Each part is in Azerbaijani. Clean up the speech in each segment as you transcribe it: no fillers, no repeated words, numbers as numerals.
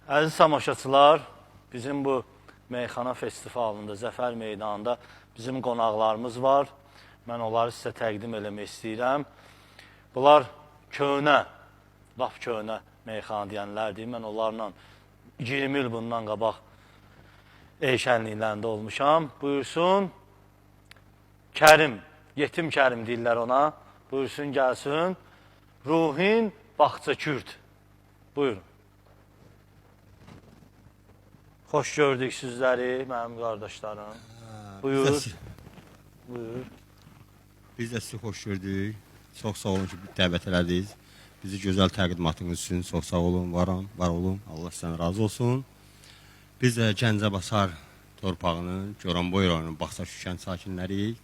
Əziz tamaşaçılar, bizim bu meyxana festivalında, Zəfər meydanında bizim qonaqlarımız var. Mən onları sizə təqdim eləmək istəyirəm. Bunlar köhnə, laf köhnə meyxana deyənlərdir. Mən onlarla 20 il bundan qabaq el şənliklərində olmuşam. Buyursun, Kərim, yetim Kərim deyirlər ona. Buyursun, gəlsin. Ruhin Baxça Kürd. Buyurun. Xoş gördük sizləri, mənim qardaşlarım. Buyur. Buyur. Biz də sizi xoş gördük. Çox sağ olun ki, dəvət elədiniz. Bizi gözəl təqdimatınız üçün çox sağ olun, var olun. Allah sizdən razı olsun. Biz də Gəncəbasar torpağının, Goranboy rayonunun Baxça Kürd sakinləriyik.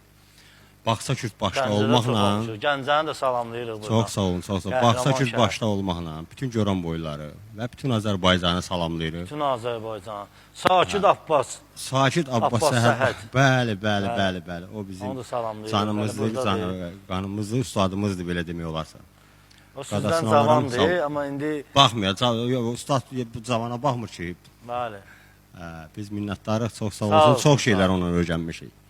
Baxça Kürd başda olmaqla... Gəncəni də salamlayırıq burada. Çox sağ olun, çox sağ olun. Baxça Kürd başda olmaqla bütün Goranboyları və bütün Azərbaycanı salamlayırıq. Bütün Azərbaycanı. Sakit Abbas. Sakit Abbas Səhət. Bəli. O bizim canımızdır, qanımızdır, ustadımızdır, belə demək olarsa. O sizdən zamandır, amma indi... Baxmıyor, ustad bu zamana baxmır ki. Bəli. Biz minnətdarıq, çox sağ olsun, çox şeylər ondan öyrənmişik.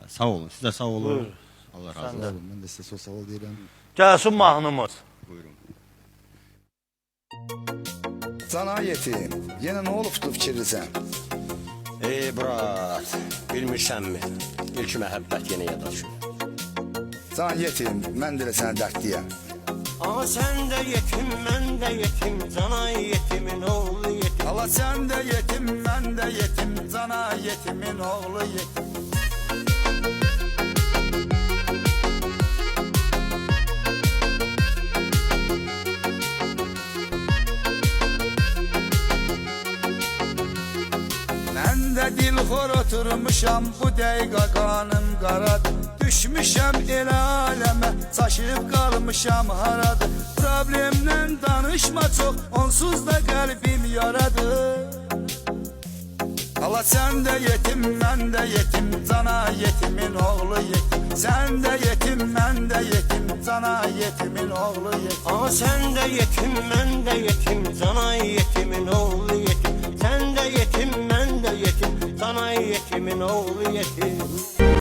Sağ olun, siz də sağ olun. Allah razı olsun. Mən də sizə çox sağ ol deyirəm. Gəlsin mahnımız. Buyurun. Sana yetim, yenə nə olubdu fikirlisən? Ey brat, bilmirsənmi? İlk məhəbbət yenə yada düşür. Sana yetim, mən də elə sənə dərdliyəm. Ama sən də yetim, mən də yetim, cana yetimin oğlu yetim. Allah sən də yetim, mən də yetim, cana yetimin oğlu yetim. Mən də dilxor oturmuşam, bu dəqiqə qanım qaradır. Düşmüşəm el aləmə, çaşıb qalmışam haradır. Problemdən danışma çox, onsuz da qəlbim yaradır. Allah sən də yetim, mən də yetim, cana yetimin oğlu yetim. Sən də yetim, mən də yetim, cana yetimin oğlu yetim. Ama sən də yetim, mən də yetim, cana yetimin oğlu yetim. Sən də yetim, mən də yetim, cana yetimin oğlu yetim.